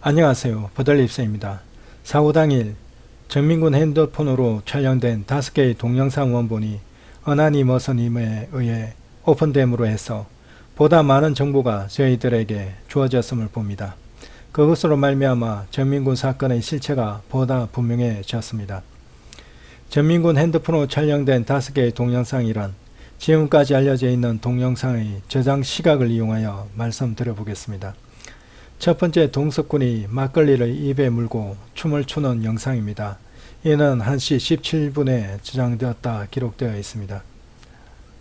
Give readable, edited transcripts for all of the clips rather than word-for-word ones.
안녕하세요. 버들립스입니다. 사고 당일 정민군 핸드폰으로 촬영된 5개의 동영상 원본이 어나니머스님에 의해 오픈됨으로 해서 보다 많은 정보가 저희들에게 주어졌음을 봅니다. 그것으로 말미암아 정민군 사건의 실체가 보다 분명해졌습니다. 정민군 핸드폰으로 촬영된 5개의 동영상이란 지금까지 알려져 있는 동영상의 저장 시각을 이용하여 말씀드려보겠습니다. 첫 번째, 동석군이 막걸리를 입에 물고 춤을 추는 영상입니다. 이는 1시 17분에 저장되었다 기록되어 있습니다.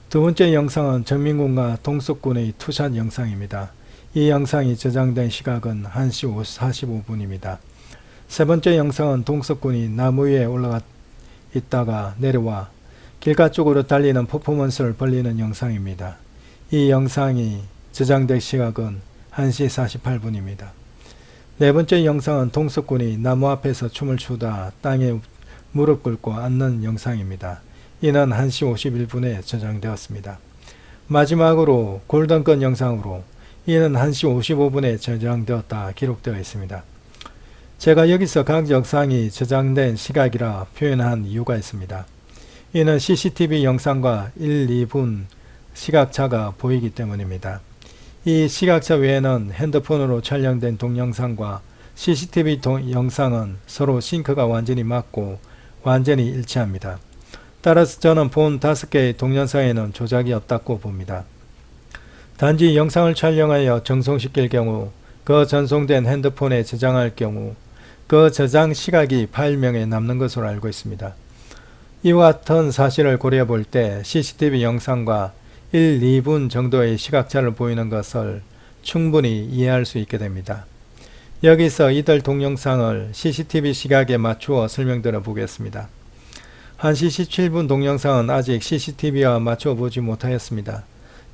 두 번째 영상은 정민군과 동석군의 투샷 영상입니다. 이 영상이 저장된 시각은 1시 45분입니다. 세 번째 영상은 동석군이 나무 위에 올라가 있다가 내려와 길가 쪽으로 달리는 퍼포먼스를 벌리는 영상입니다. 이 영상이 저장된 시각은 1시 48분입니다. 네 번째 영상은 동석군이 나무 앞에서 춤을 추다 땅에 무릎 꿇고 앉는 영상입니다. 이는 1시 51분에 저장되었습니다. 마지막으로 골든건 영상으로 이는 1시 55분에 저장되었다 기록되어 있습니다. 제가 여기서 각 영상이 저장된 시각이라 표현한 이유가 있습니다. 이는 CCTV 영상과 1, 2분 시각차가 보이기 때문입니다. 이 시각차 외에는 핸드폰으로 촬영된 동영상과 CCTV 영상은 서로 싱크가 완전히 맞고 완전히 일치합니다. 따라서 저는 본 5개의 동영상에는 조작이 없다고 봅니다. 단지 영상을 촬영하여 전송시킬 경우 그 전송된 핸드폰에 저장할 경우 그 저장 시각이 파일명에 남는 것으로 알고 있습니다. 이와 같은 사실을 고려해 볼 때 CCTV 영상과 1, 2분 정도의 시각차를 보이는 것을 충분히 이해할 수 있게 됩니다. 여기서 이들 동영상을 CCTV 시각에 맞추어 설명드려 보겠습니다. 1시 17분 동영상은 아직 CCTV와 맞춰 보지 못하였습니다.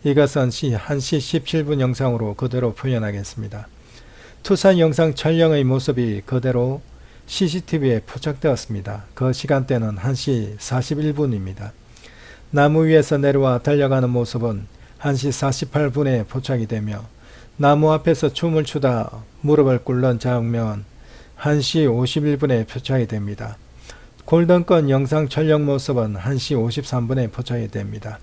이것은 1시 17분 영상으로 그대로 표현하겠습니다. 투샷 영상 촬영의 모습이 그대로 CCTV에 포착되었습니다. 그 시간대는 1시 41분입니다. 나무 위에서 내려와 달려가는 모습은 1시 48분에 포착이 되며 나무 앞에서 춤을 추다 무릎을 꿇는 장면은 1시 51분에 포착이 됩니다. 골든건 영상 촬영 모습은 1시 53분에 포착이 됩니다.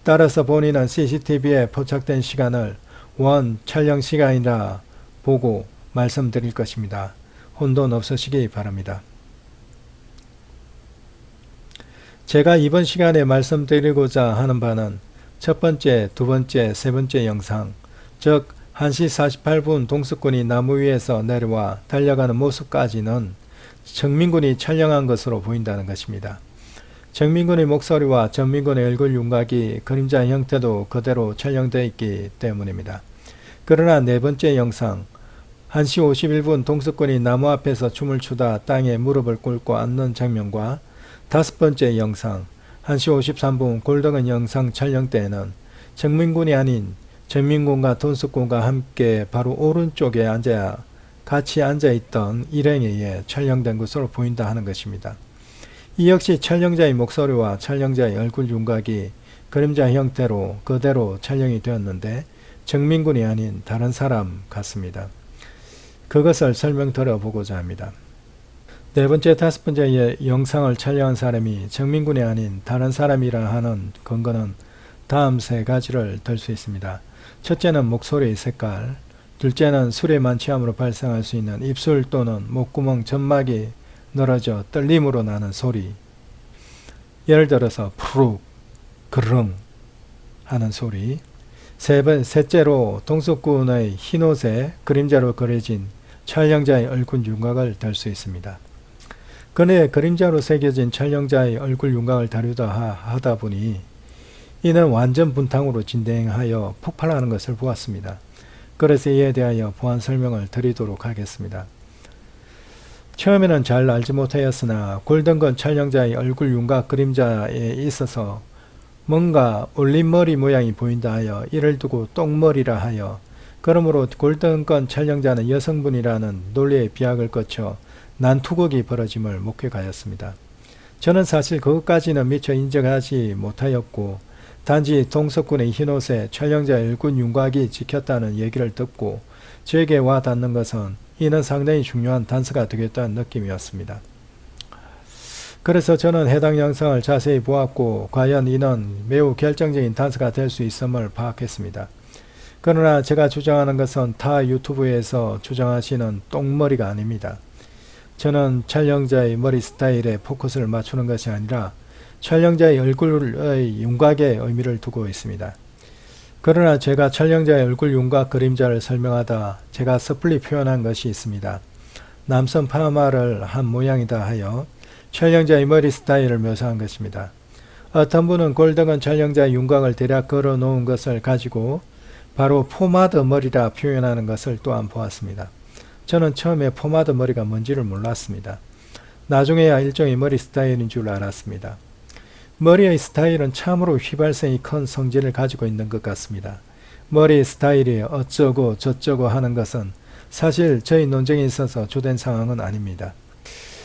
따라서 본인은 CCTV에 포착된 시간을 원 촬영 시간이라 보고 말씀드릴 것입니다. 혼돈 없으시기 바랍니다. 제가 이번 시간에 말씀드리고자 하는 바는 첫 번째, 두 번째, 세 번째 영상, 즉 1시 48분 동석군이 나무 위에서 내려와 달려가는 모습까지는 정민군이 촬영한 것으로 보인다는 것입니다. 정민군의 목소리와 정민군의 얼굴 윤곽이 그림자 형태도 그대로 촬영되어 있기 때문입니다. 그러나 네 번째 영상, 1시 51분 동석군이 나무 앞에서 춤을 추다 땅에 무릎을 꿇고 앉는 장면과 다섯 번째 영상, 1시 53분 골든건 영상 촬영 때에는 정민군이 아닌 정민군과 동석군과 함께 바로 오른쪽에 같이 앉아있던 일행에 의해 촬영된 것으로 보인다 하는 것입니다. 이 역시 촬영자의 목소리와 촬영자의 얼굴 윤곽이 그림자 형태로 그대로 촬영이 되었는데 정민군이 아닌 다른 사람 같습니다. 그것을 설명드려 보고자 합니다. 네 번째, 다섯 번째 영상을 촬영한 사람이 정민군이 아닌 다른 사람이라 하는 근거는 다음 세 가지를 들 수 있습니다. 첫째는 목소리의 색깔, 둘째는 술에 만취함으로 발생할 수 있는 입술 또는 목구멍 점막이 늘어져 떨림으로 나는 소리, 예를 들어서 푸룩, 그릉 하는 소리. 셋째로 동석군의 흰옷에 그림자로 그려진 촬영자의 얼굴 윤곽을 들 수 있습니다. 그의 그림자로 새겨진 촬영자의 얼굴 윤곽을 다루다 하다 보니 이는 완전 분탕으로 진행하여 폭발하는 것을 보았습니다. 그래서 이에 대하여 보완 설명을 드리도록 하겠습니다. 처음에는 잘 알지 못하였으나 골든건 촬영자의 얼굴 윤곽 그림자에 있어서 뭔가 올림머리 모양이 보인다 하여 이를 두고 똥머리라 하여 그러므로 골든건 촬영자는 여성분이라는 논리의 비약을 거쳐 난투극이 벌어짐을 목격하였습니다. 저는 사실 그것까지는 미처 인정하지 못하였고 단지 동석군의 흰옷에 촬영자의 얼굴 윤곽이 찍혔다는 얘기를 듣고 저에게 와 닿는 것은 이는 상당히 중요한 단서가 되겠다는 느낌이었습니다. 그래서 저는 해당 영상을 자세히 보았고 과연 이는 매우 결정적인 단서가 될 수 있음을 파악했습니다. 그러나 제가 주장하는 것은 타 유튜브에서 주장하시는 똥머리가 아닙니다. 저는 촬영자의 머리 스타일에 포커스를 맞추는 것이 아니라 촬영자의 얼굴의 윤곽에 의미를 두고 있습니다. 그러나 제가 촬영자의 얼굴 윤곽 그림자를 설명하다 제가 섣불리 표현한 것이 있습니다. 남성 파마를 한 모양이다 하여 촬영자의 머리 스타일을 묘사한 것입니다. 어떤 분은 골드건 촬영자의 윤곽을 대략 걸어 놓은 것을 가지고 바로 포마드 머리라 표현하는 것을 또한 보았습니다. 저는 처음에 포마드 머리가 뭔지를 몰랐습니다. 나중에야 일종의 머리 스타일인 줄 알았습니다. 머리의 스타일은 참으로 휘발성이 큰 성질을 가지고 있는 것 같습니다. 머리 스타일이 어쩌고 저쩌고 하는 것은 사실 저희 논쟁에 있어서 주된 상황은 아닙니다.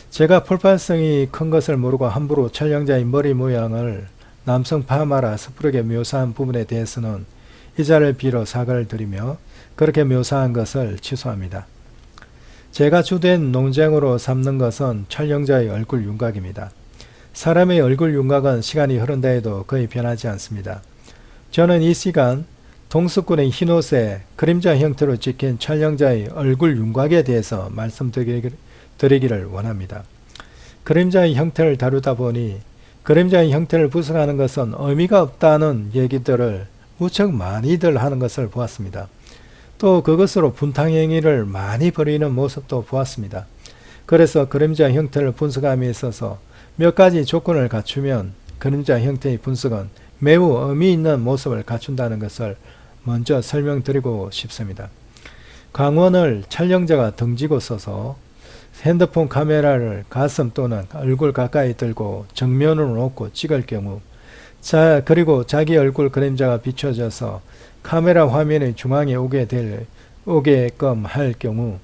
제가 폭발성이 큰 것을 모르고 함부로 촬영자의 머리 모양을 남성 파마라 섣부르게 묘사한 부분에 대해서는 이 자를 빌어 사과를 드리며 그렇게 묘사한 것을 취소합니다. 제가 주된 논쟁으로 삼는 것은 촬영자의 얼굴 윤곽입니다. 사람의 얼굴 윤곽은 시간이 흐른다 해도 거의 변하지 않습니다. 저는 이 시간 동수꾼의 흰옷에 그림자 형태로 찍힌 촬영자의 얼굴 윤곽에 대해서 말씀드리기를 원합니다. 그림자의 형태를 다루다 보니 그림자의 형태를 분석하는 것은 의미가 없다는 얘기들을 무척 많이들 하는 것을 보았습니다. 또 그것으로 분탕행위를 많이 벌이는 모습도 보았습니다. 그래서 그림자 형태를 분석함에 있어서 몇 가지 조건을 갖추면 그림자 형태의 분석은 매우 의미 있는 모습을 갖춘다는 것을 먼저 설명드리고 싶습니다. 광원을 촬영자가 등지고 서서 핸드폰 카메라를 가슴 또는 얼굴 가까이 들고 정면으로 놓고 찍을 경우 그리고 자기 얼굴 그림자가 비춰져서 카메라 화면의 중앙에 오게끔 할 경우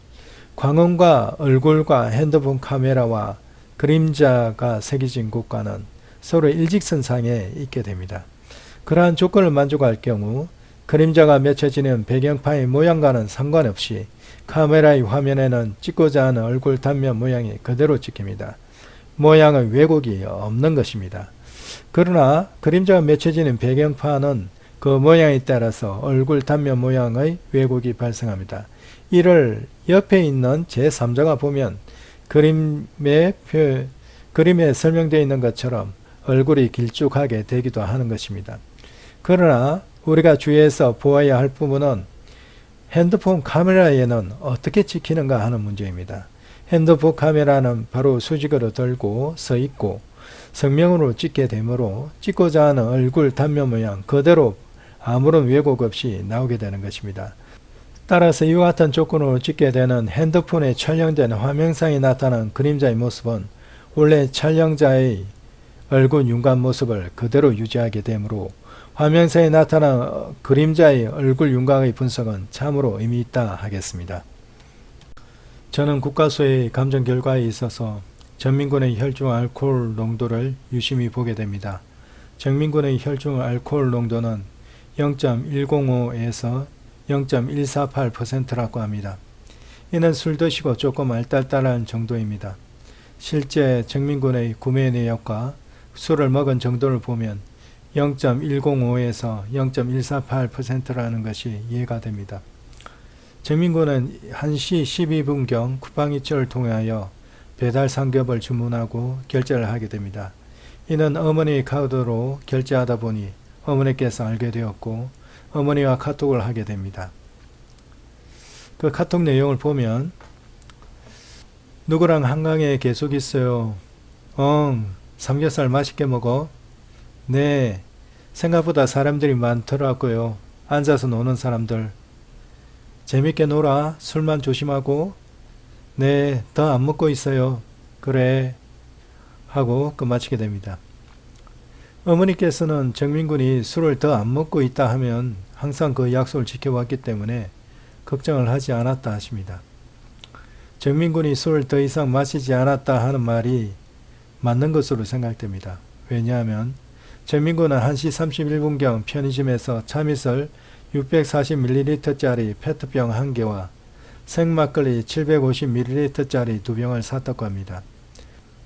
광원과 얼굴과 핸드폰 카메라와 그림자가 새겨진 곳과는 서로 일직선상에 있게 됩니다. 그러한 조건을 만족할 경우 그림자가 맺혀지는 배경판의 모양과는 상관없이 카메라의 화면에는 찍고자 하는 얼굴 단면 모양이 그대로 찍힙니다. 모양의 왜곡이 없는 것입니다. 그러나 그림자가 맺혀지는 배경판은 그 모양에 따라서 얼굴 단면 모양의 왜곡이 발생합니다. 이를 옆에 있는 제3자가 보면 그림에 설명되어 있는 것처럼 얼굴이 길쭉하게 되기도 하는 것입니다. 그러나 우리가 주의해서 보아야 할 부분은 핸드폰 카메라에는 어떻게 찍히는가 하는 문제입니다. 핸드폰 카메라는 바로 수직으로 들고 서 있고 성명으로 찍게 되므로 찍고자 하는 얼굴 단면 모양 그대로 아무런 왜곡 없이 나오게 되는 것입니다. 따라서 이와 같은 조건으로 찍게 되는 핸드폰에 촬영된 화면상에 나타난 그림자의 모습은 원래 촬영자의 얼굴 윤곽 모습을 그대로 유지하게 되므로 화면상에 나타난 그림자의 얼굴 윤곽의 분석은 참으로 의미 있다 하겠습니다. 저는 국가수의 감정 결과에 있어서 정민군의 혈중 알코올 농도를 유심히 보게 됩니다. 정민군의 혈중 알코올 농도는 0.105에서 0.148%라고 합니다. 이는 술 드시고 조금 알딸딸한 정도입니다. 실제 정민군의 구매 내역과 술을 먹은 정도를 보면 0.105에서 0.148%라는 것이 이해가 됩니다. 정민군은 1시 12분경 쿠팡이츠를 통하여 배달 삼겹을 주문하고 결제를 하게 됩니다. 이는 어머니의 카드로 결제하다 보니 어머니께서 알게 되었고 어머니와 카톡을 하게 됩니다. 그 카톡 내용을 보면 누구랑 한강에 계속 있어요. 삼겹살 맛있게 먹어. 네, 생각보다 사람들이 많더라고요. 앉아서 노는 사람들. 재밌게 놀아. 술만 조심하고. 네, 더 안 먹고 있어요. 그래. 하고 끝마치게 됩니다. 어머니께서는 정민군이 술을 더 안 먹고 있다 하면 항상 그 약속을 지켜왔기 때문에 걱정을 하지 않았다 하십니다. 정민군이 술을 더 이상 마시지 않았다 하는 말이 맞는 것으로 생각됩니다. 왜냐하면 정민군은 1시 31분경 편의점에서 참이슬 640ml짜리 페트병 1개와 생막걸리 750ml짜리 2병을 샀다고 합니다.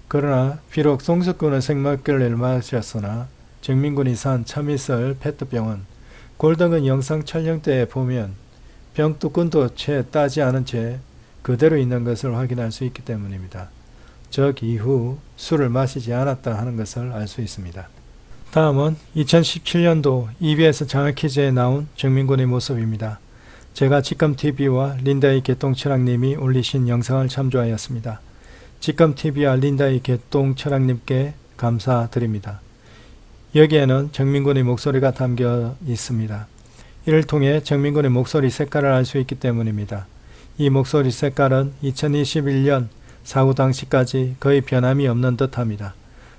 그러나 비록 동석군은 생막걸리를 마셨으나 정민군이 산 참이슬 페트병은 골든건 영상 촬영 때에 보면 병 뚜껑도 채 따지 않은 채 그대로 있는 것을 확인할 수 있기 때문입니다. 즉 이후 술을 마시지 않았다 하는 것을 알 수 있습니다. 다음은 2017년도 EBS 장학퀴즈에 나온 정민군의 모습입니다. 제가 직감TV와 린다이 개똥철학님이 올리신 영상을 참조하였습니다. 직감TV와 린다이 개똥철학님께 감사드립니다. 여기에는 정민군의 목소리가 담겨 있습니다. 이를 통해 정민군의 목소리 색깔을 알 수 있기 때문입니다. 이 목소리 색깔은 2021년 사고 당시까지 거의 변함이 없는 듯합니다.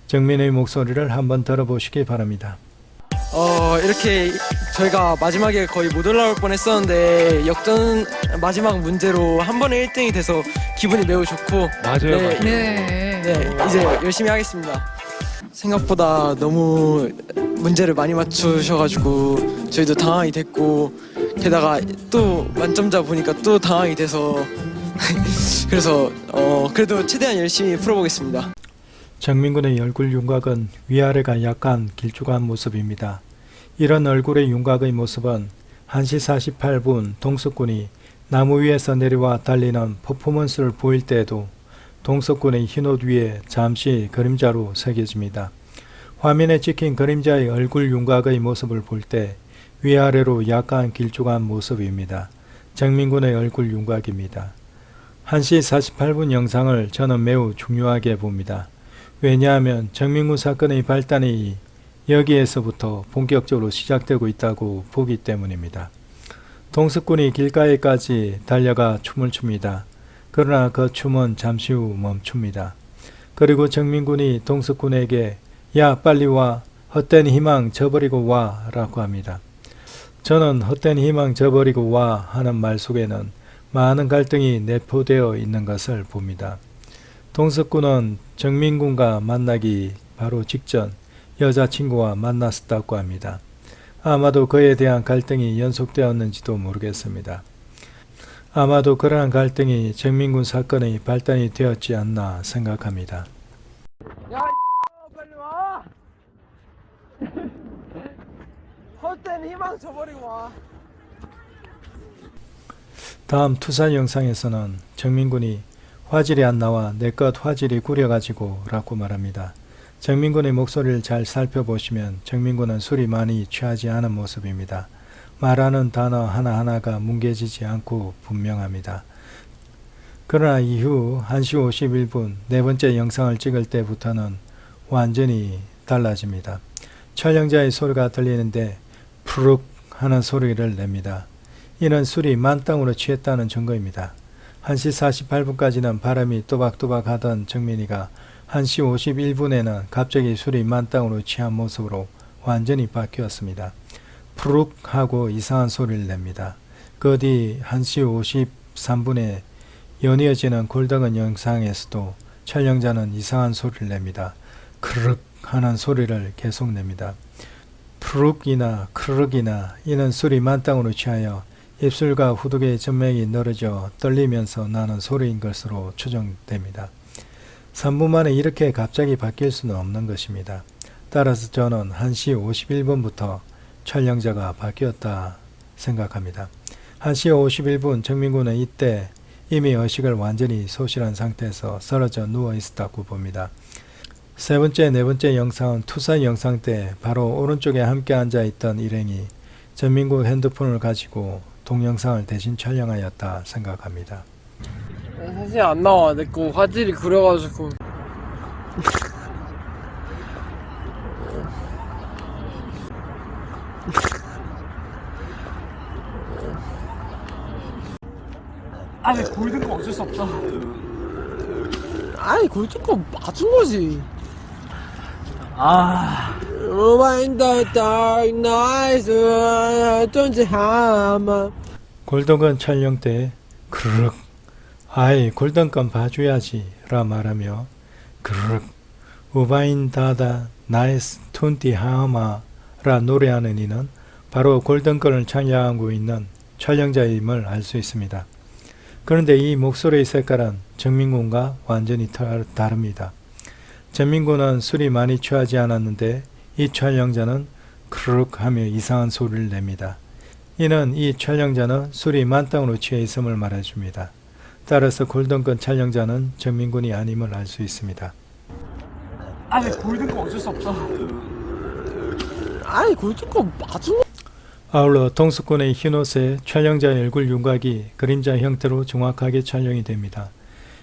정민의 목소리를 한번 들어보시기 바랍니다. 이렇게 저희가 마지막에 거의 못 올라올 뻔했었는데 역전 마지막 문제로 한 번에 1등이 돼서 기분이 매우 좋고 맞아요. 네, 이제 열심히 하겠습니다. 생각보다 너무 문제를 많이 맞추셔가지고 저희도 당황이 됐고 게다가 또 만점자 보니까 또 당황이 돼서 그래서 그래도 최대한 열심히 풀어보겠습니다. 정민군의 얼굴 윤곽은 위아래가 약간 길쭉한 모습입니다. 이런 얼굴의 윤곽의 모습은 1시 48분 동석군이 나무 위에서 내려와 달리는 퍼포먼스를 보일 때에도 동석군의 흰옷 위에 잠시 그림자로 새겨집니다. 화면에 찍힌 그림자의 얼굴 윤곽의 모습을 볼 때 위아래로 약간 길쭉한 모습입니다. 정민군의 얼굴 윤곽입니다. 1시 48분 영상을 저는 매우 중요하게 봅니다. 왜냐하면 정민군 사건의 발단이 여기에서부터 본격적으로 시작되고 있다고 보기 때문입니다. 동석군이 길가에까지 달려가 춤을 춥니다. 그러나 그 춤은 잠시 후 멈춥니다. 그리고 정민군이 동석군에게 야 빨리 와, 헛된 희망 저버리고 와 라고 합니다. 저는 헛된 희망 저버리고 와 하는 말 속에는 많은 갈등이 내포되어 있는 것을 봅니다. 동석군은 정민군과 만나기 바로 직전 여자친구와 만났었다고 합니다. 아마도 그에 대한 갈등이 연속되었는지도 모르겠습니다. 아마도 그러한 갈등이 정민군 사건의 발단이 되었지 않나 생각합니다. 야 빨리 와. 헛된 희망 저버리고 와. 다음 투사 영상에서는 정민군이 화질이 안 나와 내것 화질이 구려가지고 라고 말합니다. 정민군의 목소리를 잘 살펴보시면 정민군은 술이 많이 취하지 않은 모습입니다. 말하는 단어 하나하나가 뭉개지지 않고 분명합니다. 그러나 이후 1시 51분 네 번째 영상을 찍을 때부터는 완전히 달라집니다. 촬영자의 소리가 들리는데 푸룩 하는 소리를 냅니다. 이는 술이 만땅으로 취했다는 증거입니다. 1시 48분까지는 바람이 또박또박 하던 정민이가 1시 51분에는 갑자기 술이 만땅으로 취한 모습으로 완전히 바뀌었습니다. 푸룩 하고 이상한 소리를 냅니다. 그 뒤 1시 53분에 연이어지는 골든건 영상에서도 촬영자는 이상한 소리를 냅니다. 크르륵 하는 소리를 계속 냅니다. 푸룩이나 크르륵이나 이는 술이 만땅으로 취하여 입술과 후두개의 전맥이 늘어져 떨리면서 나는 소리인 것으로 추정됩니다. 3분 만에 이렇게 갑자기 바뀔 수는 없는 것입니다. 따라서 저는 1시 51분부터 촬영자가 바뀌었다 생각합니다. 1시 51분 정민군은 이때 이미 의식을 완전히 소실한 상태에서 쓰러져 누워 있었다고 봅니다. 세 번째, 네 번째 영상은 투사 영상 때 바로 오른쪽에 함께 앉아 있던 일행이 정민군 핸드폰을 가지고 동영상을 대신 촬영하였다 생각합니다. 사실 안 나와. 내 거 화질이 구려가지고. 아니 골든거 어쩔 수 없어. 아니 골든거 맞춘 거지. 아 In the dark night, 존재하마. 골든건 촬영 때 그르륵 아이 골든건 봐줘야지 라 말하며 그르륵 우바인 다다 나이스 툰티 하마 라 노래하는 이는 바로 골든건을 찬양하고 있는 촬영자임을 알 수 있습니다. 그런데 이 목소리의 색깔은 정민군과 완전히 다릅니다. 정민군은 술이 많이 취하지 않았는데 이 촬영자는 크르륵 하며 이상한 소리를 냅니다. 이는 이 촬영자는 술이 만땅으로 취해 있음을 말해줍니다. 따라서 골든건 촬영자는 정민군이 아님을 알 수 있습니다. 아니 골든 거 어쩔 수 없어. 아니 골든거 맞은 거. 아울러 동수권의 흰옷에 촬영자의 얼굴 윤곽이 그림자 형태로 정확하게 촬영이 됩니다.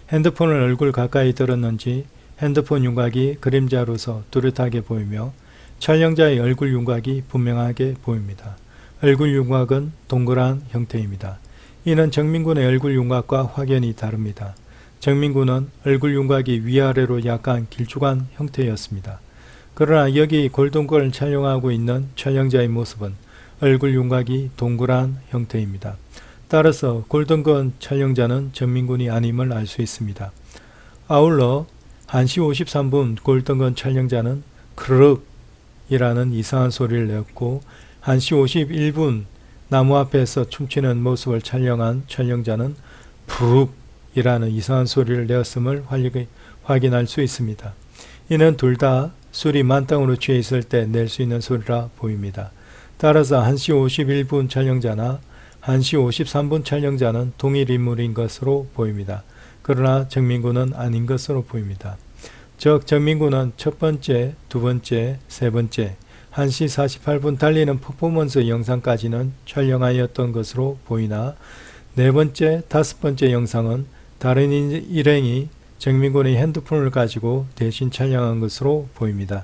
핸드폰을 얼굴 가까이 들었는지 핸드폰 윤곽이 그림자로서 뚜렷하게 보이며 촬영자의 얼굴 윤곽이 분명하게 보입니다. 얼굴 윤곽은 동그란 형태입니다. 이는 정민군의 얼굴 윤곽과 확연히 다릅니다. 정민군은 얼굴 윤곽이 위아래로 약간 길쭉한 형태였습니다. 그러나 여기 골든걸 촬영하고 있는 촬영자의 모습은 얼굴 윤곽이 동그란 형태입니다. 따라서 골든건 촬영자는 정민군이 아님을 알 수 있습니다. 아울러 1시 53분 골든건 촬영자는 크르륵 이라는 이상한 소리를 내었고 1시 51분 나무 앞에서 춤추는 모습을 촬영한 촬영자는 푸룩 이라는 이상한 소리를 내었음을 확인할 수 있습니다. 이는 둘 다 술이 만땅으로 취해 있을 때 낼 수 있는 소리라 보입니다. 따라서 1시 51분 촬영자나 1시 53분 촬영자는 동일 인물인 것으로 보입니다. 그러나 정민군은 아닌 것으로 보입니다. 즉 정민군은 첫 번째, 두 번째, 세 번째 1시 48분 달리는 퍼포먼스 영상까지는 촬영하였던 것으로 보이나 네 번째, 다섯 번째 영상은 다른 일행이 정민군의 핸드폰을 가지고 대신 촬영한 것으로 보입니다.